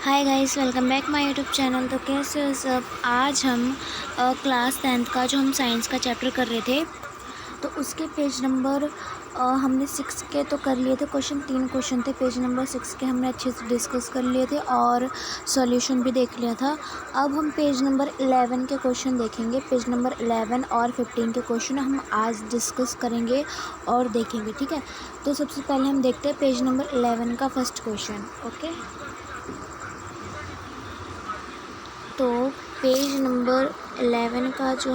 Hi guys, welcome back my YouTube channel. तो कैसे हो सब। आज हम क्लास 10th का जो हम साइंस का चैप्टर कर रहे थे, तो उसके पेज नंबर हमने 6 के तो कर लिए थे। तीन क्वेश्चन थे पेज नंबर 6 के, हमने अच्छे से डिस्कस कर लिए थे और सॉल्यूशन भी देख लिया था। अब हम पेज नंबर 11 के क्वेश्चन देखेंगे। पेज नंबर 11 और 15 के क्वेश्चन हम आज डिस्कस करेंगे और देखेंगे, ठीक है। तो सबसे पहले हम देखते हैं पेज नंबर 11 का फर्स्ट क्वेश्चन। ओके, तो पेज नंबर 11 का जो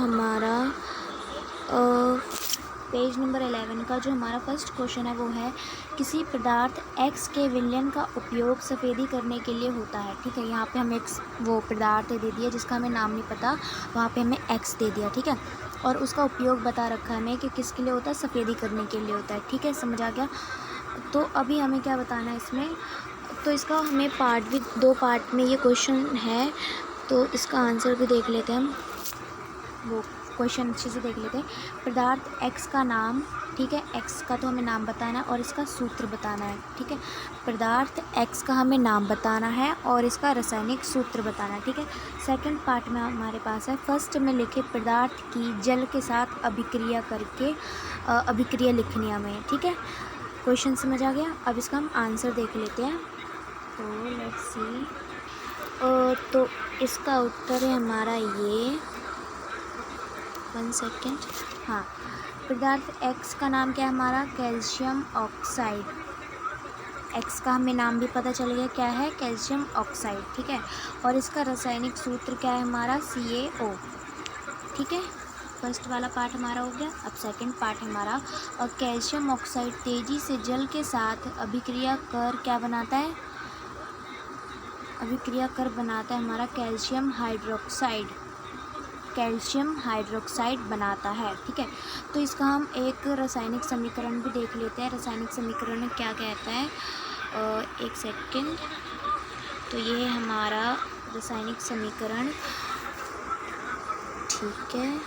हमारा फर्स्ट क्वेश्चन है वो है, किसी पदार्थ X के विलयन का उपयोग सफ़ेदी करने के लिए होता है। ठीक है, यहाँ पे हमें एक वो पदार्थ दे दिया जिसका हमें नाम नहीं पता, वहाँ पे हमें X दे दिया, ठीक है। और उसका उपयोग बता रखा है हमें कि किसके लिए होता है, सफ़ेदी करने के लिए होता है, ठीक है। समझ आ गया। तो अभी हमें क्या बताना है इसमें, तो इसका हमें दो पार्ट में ये क्वेश्चन है, तो इसका आंसर भी देख लेते हैं हम। वो क्वेश्चन अच्छे से देख लेते हैं। पदार्थ X का नाम, ठीक है, X का तो हमें नाम बताना है और इसका सूत्र बताना है, ठीक है। पदार्थ X का हमें नाम बताना है और इसका रासायनिक सूत्र बताना है, ठीक है। सेकंड पार्ट में हमारे पास है, फर्स्ट में लिखे पदार्थ की जल के साथ अभिक्रिया करके अभिक्रिया लिखनी है हमें, ठीक है। क्वेश्चन समझ आ गया। अब इसका हम आंसर देख लेते हैं। तो लेट्स सी, तो इसका उत्तर है हमारा ये, 1 सेकेंड। हाँ, पदार्थ X का नाम क्या है हमारा, कैल्शियम ऑक्साइड। X का हमें नाम भी पता चल गया, क्या है, कैल्शियम ऑक्साइड, ठीक है। और इसका रासायनिक सूत्र क्या है हमारा, CaO, ठीक है। फर्स्ट वाला पार्ट हमारा हो गया। अब सेकंड पार्ट हमारा, और कैल्शियम ऑक्साइड तेज़ी से जल के साथ अभिक्रिया कर क्या बनाता है, अभिक्रिया कर बनाता है हमारा कैल्शियम हाइड्रोक्साइड बनाता है, ठीक है। तो इसका हम एक रासायनिक समीकरण भी देख लेते हैं। रासायनिक समीकरण क्या कहता है, 1 सेकेंड। तो ये है हमारा रासायनिक समीकरण, ठीक है।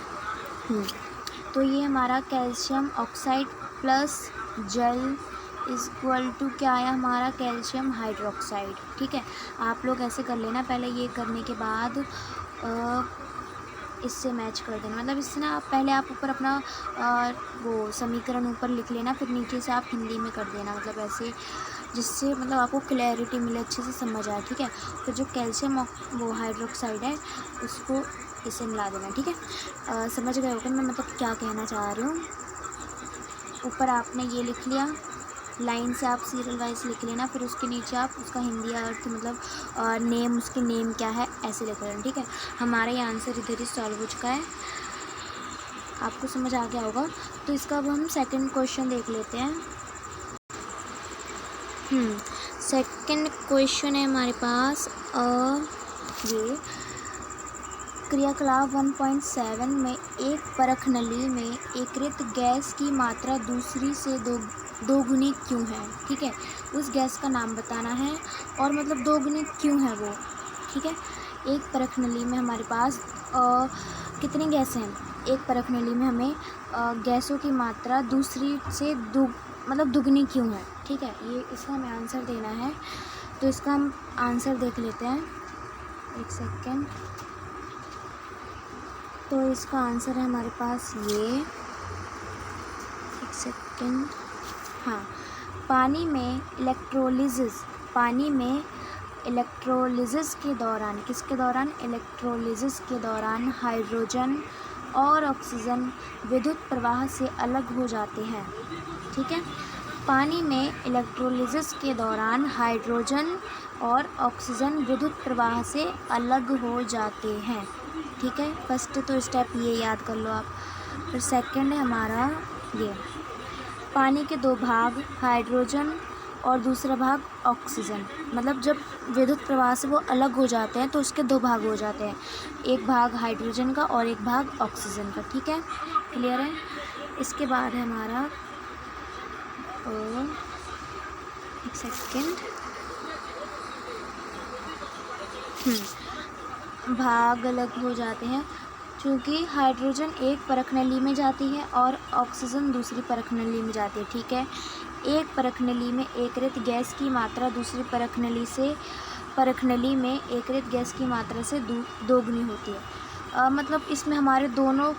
तो ये हमारा कैल्शियम ऑक्साइड प्लस जल इक्वल टू क्या आया हमारा, कैल्शियम हाइड्रोक्साइड, ठीक है। आप लोग ऐसे कर लेना, पहले ये करने के बाद इससे मैच कर देना, मतलब इससे ना पहले आप ऊपर अपना वो समीकरण ऊपर लिख लेना, फिर नीचे से आप हिंदी में कर देना, मतलब ऐसे, जिससे मतलब आपको क्लैरिटी मिले, अच्छे से समझ आए, ठीक है। फिर जो कैल्शियम वो हाइड्रोक्साइड है उसको इससे मिला देना, ठीक है। समझ गए होगा मैं मतलब क्या कहना चाह रही हूँ। ऊपर आपने ये लिख लिया, लाइन से आप सीरियल वाइज लिख लेना, फिर उसके नीचे आप उसका हिंदी अर्थ मतलब नेम, उसके नेम क्या है ऐसे लिख लेना, ठीक है। हमारा ये आंसर इधर ही सॉल्व हो चुका है, आपको समझ आ गया होगा। तो इसका अब हम सेकंड क्वेश्चन देख लेते हैं। सेकंड क्वेश्चन है हमारे पास ये, क्रियाकलाप 1.7 में एक परख नली में एकत्रित गैस की मात्रा दूसरी से दोगुनी क्यों है, ठीक है। उस गैस का नाम बताना है और मतलब दोगुनी क्यों है वो, ठीक है। एक परख नली में हमारे पास कितनी गैस हैं, एक परख नली में हमें गैसों की मात्रा दूसरी से मतलब दुगनी क्यों है, ठीक है। ये इसका हमें आंसर देना है, तो इसका हम आंसर देख लेते हैं। 1 सेकेंड। तो इसका आंसर है हमारे पास ये, 1 सेकेंड। हाँ, पानी में इलेक्ट्रोलिसिस के दौरान, किसके दौरान, इलेक्ट्रोलिसिस के दौरान हाइड्रोजन और ऑक्सीजन विद्युत प्रवाह से अलग हो जाते हैं, ठीक है। पानी में इलेक्ट्रोलिसिस के दौरान हाइड्रोजन और ऑक्सीजन विद्युत प्रवाह से अलग हो जाते हैं, ठीक है। फर्स्ट तो स्टेप ये याद कर लो आप। फिर सेकंड है हमारा ये, पानी के 2 भाग, हाइड्रोजन और दूसरा भाग ऑक्सीजन, मतलब जब विद्युत प्रवाह से वो अलग हो जाते हैं तो उसके 2 भाग हो जाते हैं, एक भाग हाइड्रोजन का और एक भाग ऑक्सीजन का, ठीक है। क्लियर है। इसके बाद है हमारा 1 सेकेंड। भाग अलग हो जाते हैं क्योंकि हाइड्रोजन एक परख नली में जाती है और ऑक्सीजन दूसरी परख नली में जाती है, ठीक है। एक परख नली में एकत्रित गैस की मात्रा दूसरी परख नली से परखनली में एकत्रित गैस की मात्रा से दोगुनी होती है। मतलब इसमें हमारे दोनों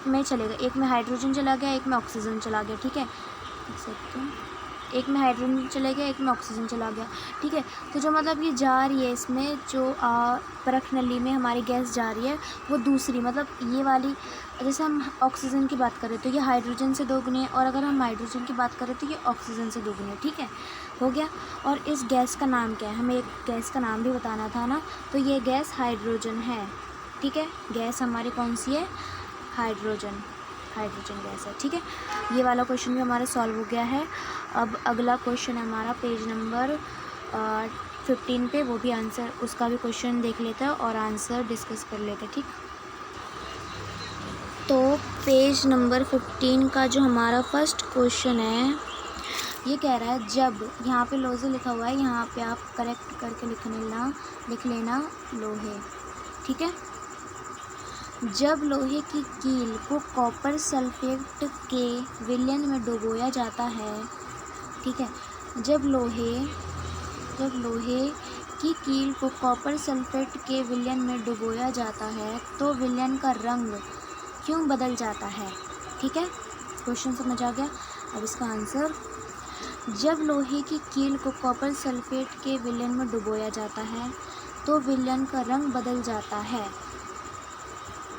में चलेगा, एक में हाइड्रोजन चला गया, एक में ऑक्सीजन चला गया, ठीक है। एक सेकेंड, एक में हाइड्रोजन चला गया, एक में ऑक्सीजन चला गया, ठीक है। तो जो मतलब ये जा रही है, इसमें जो परख नली में हमारी गैस जा रही है वो दूसरी, मतलब ये वाली, जैसे हम ऑक्सीजन की बात करें तो ये हाइड्रोजन से दोगुनी है, और अगर हम हाइड्रोजन की बात करें तो ये ऑक्सीजन से दोगुनी है, ठीक है, हो गया। और इस गैस का नाम क्या है, हमें एक गैस का नाम भी बताना था ना, तो ये गैस हाइड्रोजन है, ठीक है। गैस हमारी कौन सी है, हाइड्रोजन गैस है, ठीक है। ये वाला क्वेश्चन भी हमारा सॉल्व हो गया है। अब अगला क्वेश्चन है हमारा पेज नंबर 15 पे, वो भी आंसर, उसका भी क्वेश्चन देख लेते हैं और आंसर डिस्कस कर लेते हैं, ठीक। तो पेज नंबर 15 का जो हमारा फर्स्ट क्वेश्चन है, ये कह रहा है जब, यहाँ पे लोहे लिखा हुआ है, यहाँ पे आप करेक्ट करके लिख लेना लोहे, ठीक है। जब लोहे की कील को कॉपर सल्फेट के विलयन में डुबोया जाता है, ठीक है। जब लोहे की कील को कॉपर सल्फेट के विलयन में डुबोया जाता है तो विलयन का रंग क्यों बदल जाता है, ठीक है। क्वेश्चन समझ आ गया। अब इसका आंसर, जब लोहे की कील को कॉपर सल्फेट के विलयन में डुबोया जाता है तो विलयन का रंग बदल जाता है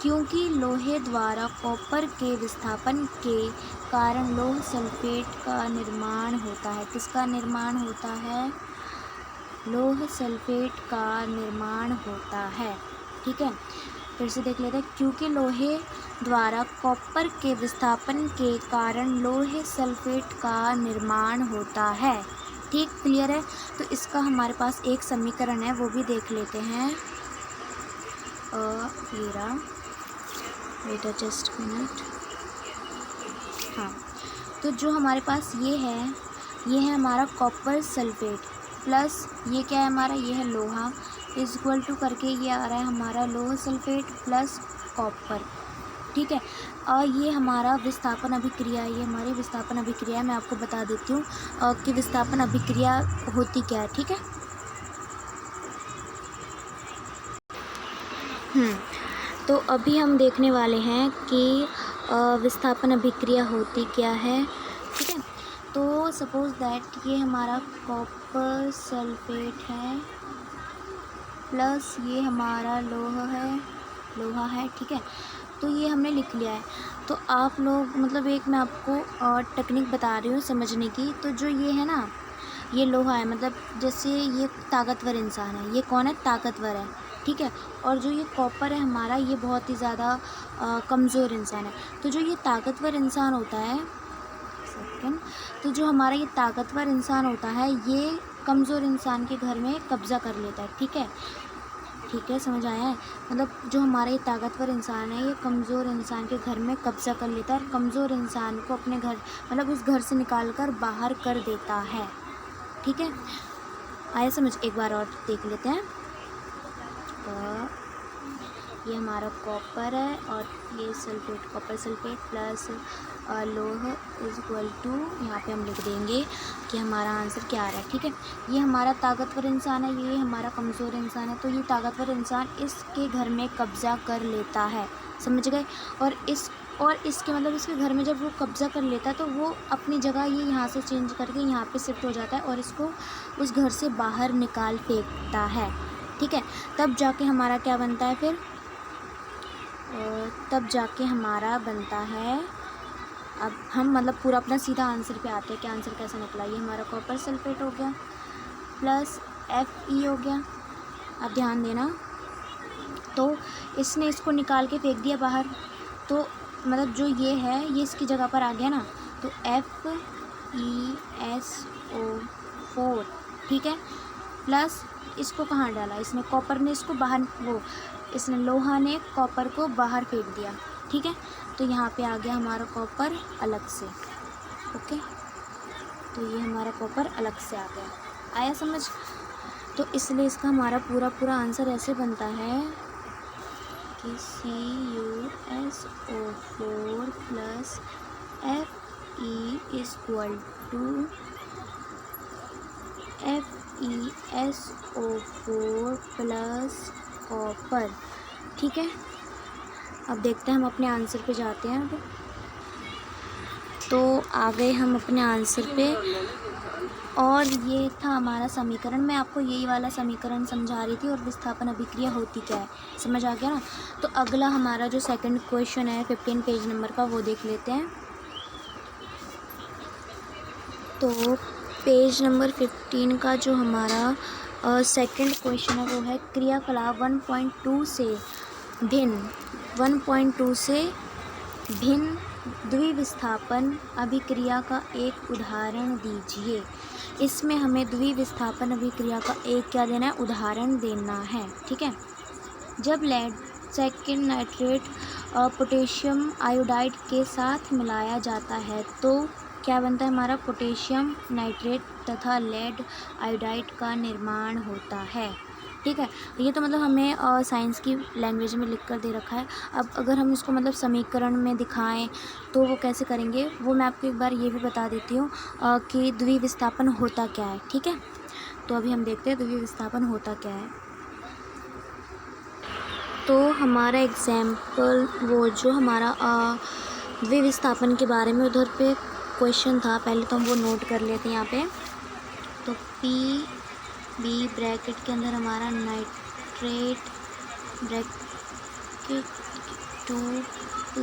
क्योंकि लोहे द्वारा कॉपर के विस्थापन के कारण लौह सल्फेट का निर्माण होता है। किसका निर्माण होता है, लौह सल्फेट का निर्माण होता है, ठीक है। फिर से देख लेते हैं, क्योंकि लोहे द्वारा कॉपर के विस्थापन के कारण लौह सल्फेट का निर्माण होता है, ठीक, क्लियर है। तो इसका हमारे पास एक समीकरण है, वो भी देख लेते हैं। Wait just minute. हाँ, तो जो हमारे पास ये है हमारा कॉपर सल्फेट प्लस ये क्या है हमारा, ये है लोहा, इज इक्वल टू करके ये आ रहा है हमारा लोह सल्फेट प्लस कॉपर, ठीक है। और ये हमारा विस्थापन अभिक्रिया, ये हमारी विस्थापन अभिक्रिया है। मैं आपको बता देती हूँ कि विस्थापन अभिक्रिया होती क्या है, ठीक है। तो अभी हम देखने वाले हैं कि विस्थापन अभिक्रिया होती क्या है, ठीक है। तो सपोज़ दैट ये हमारा कॉपर सल्फेट है प्लस ये हमारा लोहा है, ठीक है। तो ये हमने लिख लिया है। तो आप लोग, मतलब एक मैं आपको टेक्निक बता रही हूँ समझने की। तो जो ये है ना, ये लोहा है, मतलब जैसे ये ताकतवर इंसान है, ये कौन है, ताकतवर है, ठीक है। और जो ये कॉपर है हमारा, ये बहुत ही ज़्यादा कमज़ोर इंसान है। तो जो ये ताकतवर इंसान होता है, तो जो हमारा ये ताकतवर इंसान होता है, ये कमज़ोर इंसान के घर में कब्ज़ा कर लेता है, ठीक है, समझ आया है। मतलब जो हमारा ये ताकतवर इंसान है, ये कमज़ोर इंसान के घर में कब्ज़ा कर लेता है और कमज़ोर इंसान को अपने घर, मतलब उस घर से निकाल कर बाहर कर देता है, ठीक है। आया समझ, एक बार और देख लेते हैं। ये हमारा कॉपर है और ये सल्फेट, कॉपर सल्फेट प्लस लोह इज इक्वल टू, यहाँ पे हम लिख देंगे कि हमारा आंसर क्या आ रहा है, ठीक है। ये हमारा ताकतवर इंसान है, ये हमारा कमज़ोर इंसान है। तो ये ताकतवर इंसान इसके घर में कब्ज़ा कर लेता है, समझ गए। और इसके मतलब इसके घर में जब वो कब्ज़ा कर लेता है तो वो अपनी जगह ये यहाँ से चेंज करके यहाँ पे शिफ्ट हो जाता है और इसको उस घर से बाहर निकाल फेंकता है, ठीक है। तब जाके हमारा क्या बनता है फिर, तब जाके हमारा बनता है, अब हम मतलब पूरा अपना सीधा आंसर पे आते हैं कि आंसर कैसा निकला। ये हमारा कॉपर सल्फेट हो गया प्लस Fe हो गया। अब ध्यान देना, तो इसने इसको निकाल के फेंक दिया बाहर, तो मतलब जो ये है ये इसकी जगह पर आ गया ना, तो FeSO4, ठीक है। प्लस इसको कहाँ डाला, इसने कॉपर ने इसको बाहर, इसने लोहा ने कॉपर को बाहर फेंक दिया, ठीक है। तो यहाँ पे आ गया हमारा कॉपर अलग से, ओके। तो ये हमारा कॉपर अलग से आ गया, आया समझ। तो इसलिए इसका हमारा पूरा आंसर ऐसे बनता है कि CuSO4 plus Fe FeSO4 plus copper. ठीक है, अब देखते हैं, हम अपने आंसर पे जाते हैं। अब तो आ गए हम अपने आंसर पे, और ये था हमारा समीकरण। मैं आपको यही वाला समीकरण समझा रही थी, और विस्थापन अभिक्रिया होती क्या है समझ आ गया ना। तो अगला हमारा जो सेकंड क्वेश्चन है 15 पेज नंबर का, वो देख लेते हैं। तो पेज नंबर 15 का जो हमारा सेकंड क्वेश्चन है वो है क्रियाकलाप 1.2 से भिन्न द्विविस्थापन अभिक्रिया का एक उदाहरण दीजिए। इसमें हमें द्विविस्थापन अभिक्रिया का एक क्या देना है, उदाहरण देना है। ठीक है, जब lead second nitrate potassium iodide के साथ मिलाया जाता है तो क्या बनता है हमारा, पोटेशियम नाइट्रेट तथा लेड आयोडाइड का निर्माण होता है। ठीक है, ये तो मतलब हमें साइंस की लैंग्वेज में लिख कर दे रखा है। अब अगर हम इसको मतलब समीकरण में दिखाएं तो वो कैसे करेंगे, वो मैं आपको एक बार ये भी बता देती हूँ कि द्विविस्थापन होता क्या है। ठीक है, तो अभी हम देखते हैं द्विविस्थापन होता क्या है। तो हमारा एग्जाम्पल, वो जो हमारा द्विविस्थापन के बारे में उधर पे क्वेश्चन था, पहले तो हम वो नोट कर लेते हैं यहाँ पे। तो PB ब्रैकेट के अंदर हमारा नाइट्रेट ब्रैकेट 2 +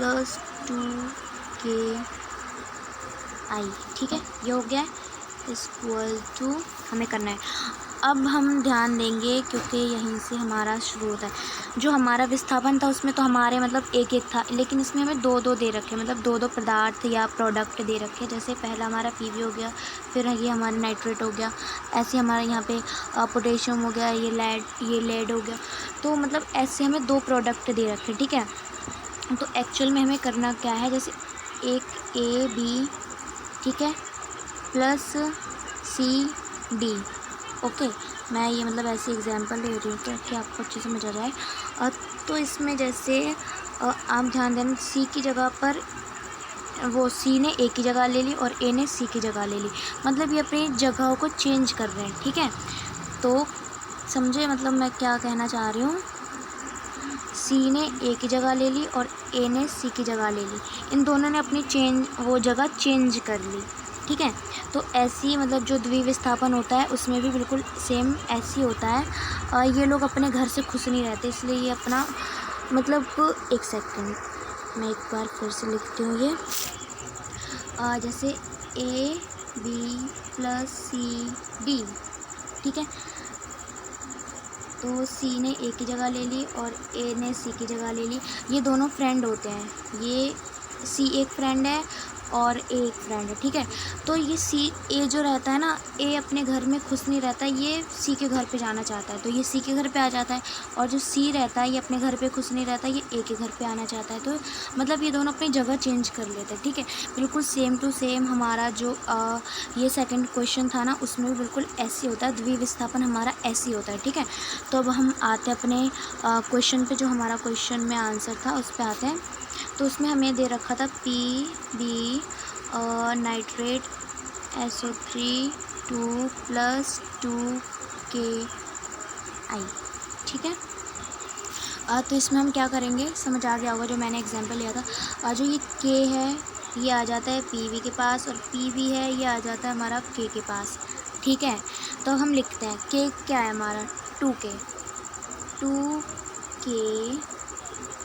2KI। ठीक है, ये हो गया = हमें करना है। अब हम ध्यान देंगे क्योंकि यहीं से हमारा शुरू होता है। जो हमारा विस्थापन था उसमें तो हमारे मतलब एक एक था, लेकिन इसमें हमें दो दो दे रखे, मतलब दो दो पदार्थ या प्रोडक्ट दे रखे। जैसे पहला हमारा PB हो गया, फिर ये हमारा नाइट्रेट हो गया, ऐसे हमारा यहाँ पे पोटेशियम हो गया, ये लेड हो गया। तो मतलब ऐसे हमें दो प्रोडक्ट दे रखे। ठीक है, तो एक्चुअल में हमें करना क्या है, जैसे एक AB, ठीक है, प्लस CD। ओके, मैं ये मतलब ऐसे एग्जांपल दे रही हूँ ताकि आपको अच्छे समझ आ जाए। तो इसमें जैसे आप ध्यान देना, C की जगह पर वो C ने A की जगह ले ली और A ने C की जगह ले ली, मतलब ये अपनी जगहों को चेंज कर रहे हैं। ठीक है, तो समझे मतलब मैं क्या कहना चाह रही हूँ। C ने A की जगह ले ली और A ने C की जगह ले ली, इन दोनों ने अपनी जगह चेंज कर ली। ठीक है, तो ऐसी मतलब जो द्विविस्थापन होता है उसमें भी बिल्कुल सेम ऐसी होता है। ये लोग अपने घर से खुश नहीं रहते, इसलिए ये अपना मतलब, एक सेकंड मैं एक बार फिर से लिखती हूँ ये। जैसे AB + CD। ठीक है, तो C ने A की जगह ले ली और A ने C की जगह ले ली। ये दोनों फ्रेंड होते हैं, ये C एक फ्रेंड है और A एक फ्रेंड है। ठीक है, तो ये A जो रहता है ना, A अपने घर में खुश नहीं रहता, ये C के घर पे जाना चाहता है, तो ये C के घर पे आ जाता है। और जो C रहता है ये अपने घर पे खुश नहीं रहता, ये A के घर पे आना चाहता है। तो मतलब ये दोनों अपनी जगह चेंज कर लेते हैं। ठीक है, बिल्कुल सेम टू सेम हमारा जो ये सेकंड क्वेश्चन था ना, उसमें भी बिल्कुल ऐसे होता है, द्विविस्थापन हमारा ऐसे होता है। ठीक है, तो अब हम आते हैं अपने क्वेश्चन पे, जो हमारा क्वेश्चन में आंसर था उस पर आते हैं। तो उसमें हमें दे रखा था PB नाइट्रेट SO3 2 + 2KI। ठीक है, तो इसमें हम क्या करेंगे, समझ आ गया होगा जो मैंने एग्जांपल लिया था। जो ये K है ये आ जाता है PB के पास, और PB है ये आ जाता है हमारा K के पास। ठीक है, तो हम लिखते हैं K क्या है हमारा, 2K।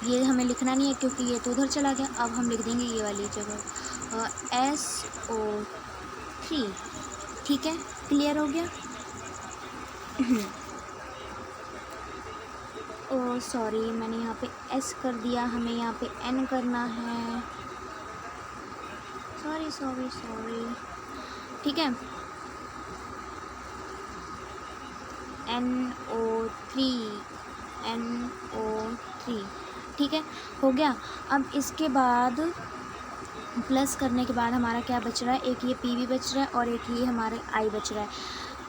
ये हमें लिखना नहीं है क्योंकि ये तो उधर चला गया। अब हम लिख देंगे ये वाली जगह SO3। ठीक है, क्लियर हो गया। ओ सॉरी, मैंने यहाँ पे S कर दिया, हमें यहाँ पे N करना है। सॉरी। ठीक है, NO3। ठीक है, हो गया। अब इसके बाद प्लस करने के बाद हमारा क्या बच रहा है, एक ये PB बच रहा है और एक ये हमारे I बच रहा है।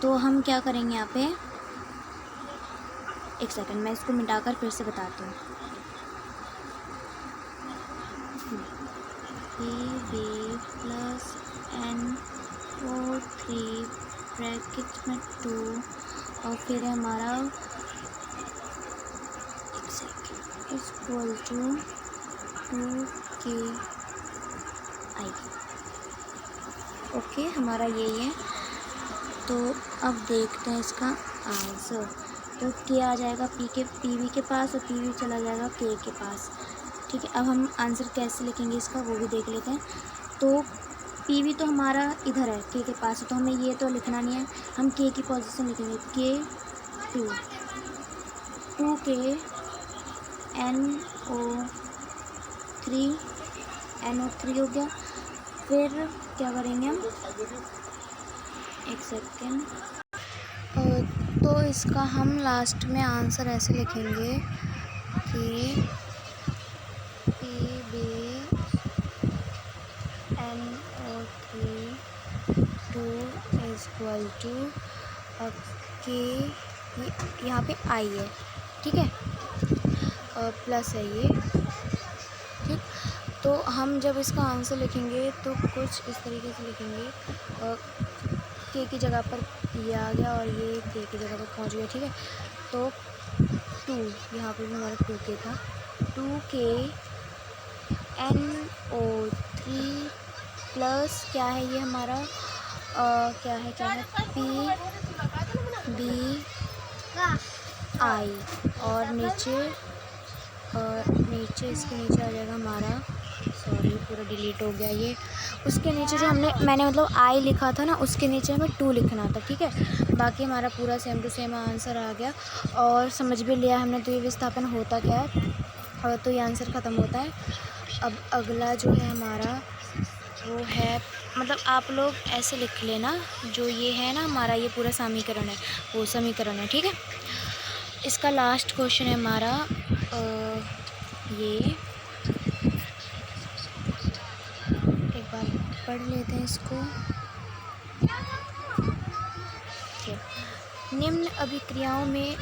तो हम क्या करेंगे यहाँ पे, एक सेकंड मैं इसको मिटाकर फिर से बताती हूँ। PB + NO3 ब्रैकेट में 2 और फिर है हमारा इक्वल टू 2ki। ओके, हमारा यही है। तो अब देखते हैं इसका आंसर। तो के आ जाएगा पीवी के पास और पीवी चला जाएगा के के पास। ठीक है, अब हम आंसर कैसे लिखेंगे इसका वो भी देख लेते हैं। तो पीवी तो हमारा इधर है के पास, तो हमें ये तो लिखना नहीं है, हम के की पोजीशन लिखेंगे के 2 के NO3 हो गया। फिर क्या करेंगे हम, एक सेकेंड। तो इसका हम लास्ट में आंसर ऐसे लिखेंगे कि PbNO3 2 इक्वल टू के, यहाँ पे आई है, ठीक है, प्लस है ये। ठीक, तो हम जब इसका आंसर लिखेंगे तो कुछ इस तरीके से लिखेंगे, के की जगह पर ये आ गया और ये के की जगह पर पहुंच गया। ठीक है, तो 2 यहाँ पे भी हमारा 2k था, 2k NO3 प्लस क्या है ये हमारा क्या है PbI और नीचे इसके नीचे आ जाएगा हमारा, सॉरी पूरा डिलीट हो गया ये, उसके नीचे जो मैंने मतलब आई लिखा था ना, उसके नीचे हमें 2 लिखना था। ठीक है, बाकी हमारा पूरा सेम टू सेम आंसर आ गया और समझ भी लिया हमने तो ये विस्थापन होता क्या है, और तो ये आंसर ख़त्म होता है। अब अगला जो है हमारा वो है, मतलब आप लोग ऐसे लिख लेना, जो ये है ना हमारा ये पूरा समीकरण है, वो समीकरण है। ठीक है, इसका लास्ट क्वेश्चन है हमारा ये, एक बार पढ़ लेते हैं इसको। निम्न अभिक्रियाओं में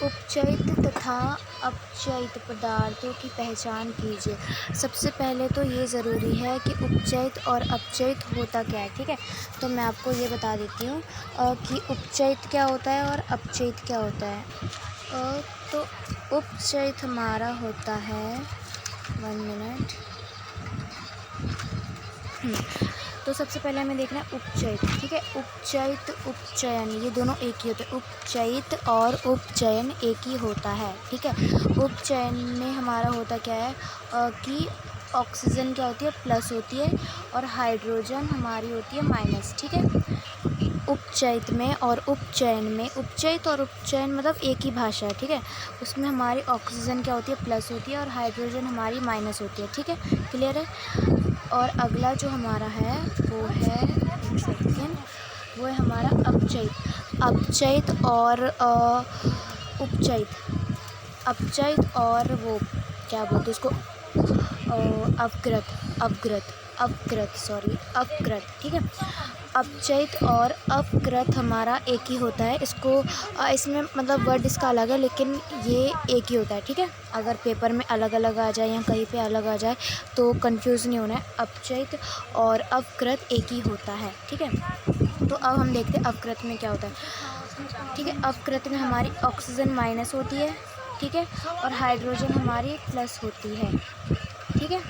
उपचयित तथा अपचयित पदार्थों की पहचान कीजिए। सबसे पहले तो ये ज़रूरी है कि उपचयित और अपचयित होता क्या है। ठीक है, तो मैं आपको ये बता देती हूँ कि उपचयित क्या होता है और अपचयित क्या होता है। तो उपचयित हमारा होता है, 1 मिनट। तो सबसे पहले हमें देखना है उपचयित। ठीक है, उपचयित उपचयन ये दोनों एक ही होते हैं, उपचयित और उपचयन एक ही होता है। ठीक है, उपचयन में हमारा होता क्या है कि ऑक्सीजन क्या होती है, प्लस होती है और हाइड्रोजन हमारी होती है माइनस। ठीक है, उपचयित में और उपचयन में, उपचयित और उपचयन मतलब एक ही भाषा है। ठीक है, उसमें हमारी ऑक्सीजन क्या होती है, प्लस होती है और हाइड्रोजन हमारी माइनस होती है। ठीक है, क्लियर है। और अगला जो हमारा है वो है, एक सेकेंड, वो है हमारा अपचयित। अपचयित और उपचयित, अपचयित और वो क्या बोलते हैं उसको, अपकृत। ठीक है, अपचयित और अपकृत हमारा एक ही होता है। इसको इसमें मतलब वर्ड इसका अलग है, लेकिन ये एक ही होता है। ठीक है, अगर पेपर में अलग अलग आ जाए या कहीं पे अलग आ जाए तो कंफ्यूज नहीं होना है, अपचयित और अपकृत एक ही होता है। ठीक है, तो अब हम देखते हैं अपकृत में क्या होता है। ठीक है, अपकृत में हमारी ऑक्सीजन माइनस होती है। ठीक है, और हाइड्रोजन हमारी प्लस होती है। ठीक है,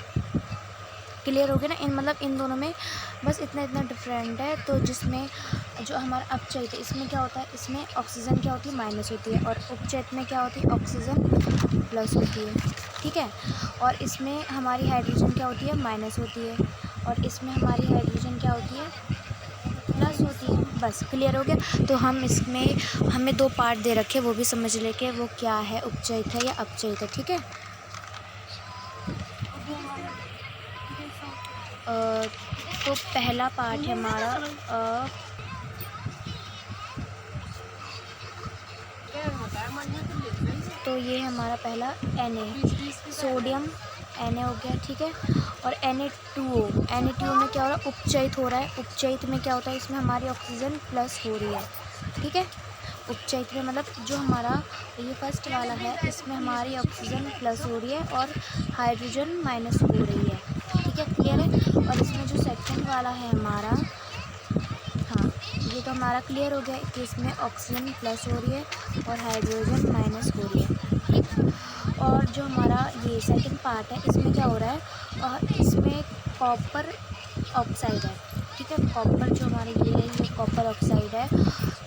क्लियर हो गया ना। इन दोनों में बस इतना डिफरेंट है। तो जिसमें जो हमारा अपचयित है इसमें क्या होता है, इसमें ऑक्सीजन क्या होती है, माइनस होती है, और उपचयित में क्या होती है, ऑक्सीजन प्लस होती है। ठीक है, और इसमें हमारी हाइड्रोजन क्या होती है, माइनस होती है, और इसमें हमारी हाइड्रोजन क्या होती है, प्लस होती है। बस क्लियर हो गया। तो हम इसमें हमें 2 पार्ट दे रखे, वो भी समझ लेके वो क्या है, उपचयित है या अपचयित है। ठीक है, तो पहला पार्ट है हमारा तो ये हमारा पहला Na, सोडियम Na हो गया। ठीक है, और Na2O में क्या हो रहा है, उपचयित हो रहा है। उपचयित में क्या होता है, इसमें हमारी ऑक्सीजन प्लस हो रही है। ठीक है, उपचयित में मतलब जो हमारा ये फर्स्ट वाला है इसमें हमारी ऑक्सीजन प्लस हो रही है और हाइड्रोजन माइनस हो रही है। ठीक है, क्लियर है। और इसमें जो सेकंड वाला है हमारा, हाँ ये तो हमारा क्लियर हो गया कि इसमें ऑक्सीजन प्लस हो रही है और हाइड्रोजन माइनस हो रही है, ठीक। और जो हमारा ये सेकंड पार्ट है, इसमें क्या हो रहा है, इसमें कॉपर ऑक्साइड है, ठीक है। कॉपर जो हमारे ये है, ये कॉपर ऑक्साइड है।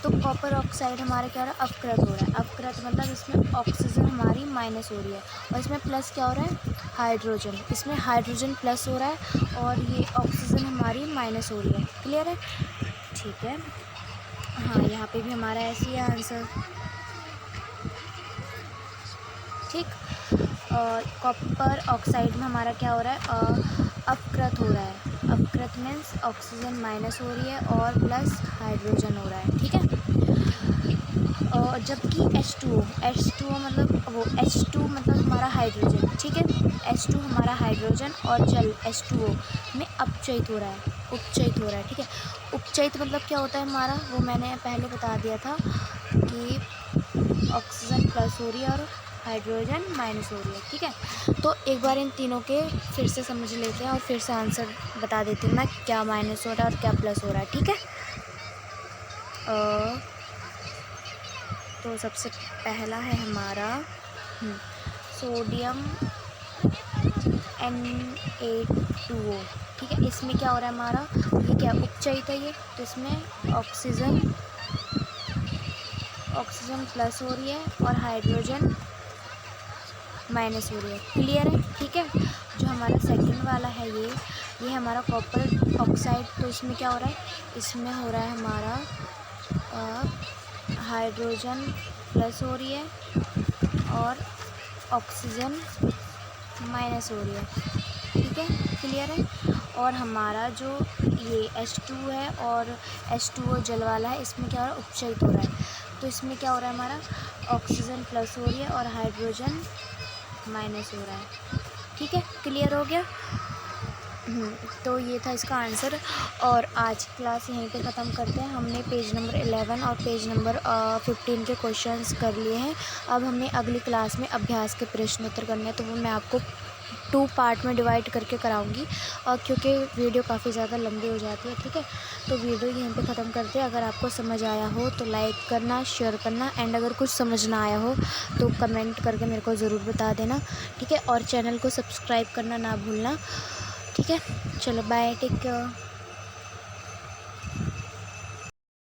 तो कॉपर ऑक्साइड हमारे क्या हो रहा है, अपकृत हो रहा है। अपकृत मतलब इसमें ऑक्सीजन हमारी माइनस हो रही है और इसमें प्लस क्या हो रहा है, हाइड्रोजन। इसमें हाइड्रोजन प्लस हो रहा है और ये ऑक्सीजन हमारी माइनस हो रही है। क्लियर है, ठीक है। हाँ, यहाँ पे भी हमारा ऐसे ही है आंसर, ठीक। कॉपर ऑक्साइड में हमारा क्या हो रहा है, अपकृत हो रहा है। अपकृत मीन्स ऑक्सीजन माइनस हो रही है और प्लस हाइड्रोजन हो रहा है, ठीक है। और जबकि H2O मतलब वो H2 मतलब हमारा हाइड्रोजन, ठीक है। H2 हमारा हाइड्रोजन और जल H2O में अपचयित हो रहा है, उपचयित हो रहा है, ठीक है। उपचयित मतलब क्या होता है हमारा, वो मैंने पहले बता दिया था कि ऑक्सीजन प्लस हो रही है और हाइड्रोजन माइनस हो रही है, ठीक है। तो एक बार इन तीनों के फिर से समझ लेते हैं और फिर से आंसर बता देती हूँ मैं, क्या माइनस हो रहा है और क्या प्लस हो रहा है, ठीक है। तो सबसे पहला है हमारा सोडियम Na2O, ठीक है। इसमें क्या हो रहा है हमारा, ये क्या उपचयित है ये, तो इसमें ऑक्सीजन प्लस हो रही है और हाइड्रोजन माइनस हो रही है। क्लियर है, ठीक है। जो हमारा सेकंड वाला है ये हमारा कॉपर ऑक्साइड, तो इसमें क्या हो रहा है, इसमें हो रहा है हमारा हाइड्रोजन प्लस हो रही है और ऑक्सीजन माइनस हो रही है, ठीक है। क्लियर है। और हमारा जो ये H2 है और H2O जल वाला है, इसमें क्या हो रहा है, उपचयित हो रहा है। तो इसमें क्या हो रहा है हमारा, ऑक्सीजन प्लस हो रही है और हाइड्रोजन माइनस हो रहा है, ठीक है। क्लियर हो गया। तो ये था इसका आंसर। और आज की क्लास यहीं पे ख़त्म करते हैं। हमने पेज नंबर 11 और पेज नंबर 15 के क्वेश्चंस कर लिए हैं। अब हमें अगली क्लास में अभ्यास के प्रश्न उत्तर करने हैं, तो वो मैं आपको 2 पार्ट में डिवाइड करके कराऊंगी, और क्योंकि वीडियो काफ़ी ज़्यादा लंबी हो जाती है, ठीक है। तो वीडियो यहीं पे ख़त्म करते हैं। अगर आपको समझ आया हो तो लाइक करना, शेयर करना, एंड अगर कुछ समझ ना आया हो तो कमेंट करके मेरे को ज़रूर बता देना, ठीक है। और चैनल को सब्सक्राइब करना ना भूलना, ठीक है। चलो बाय, टेक केयर।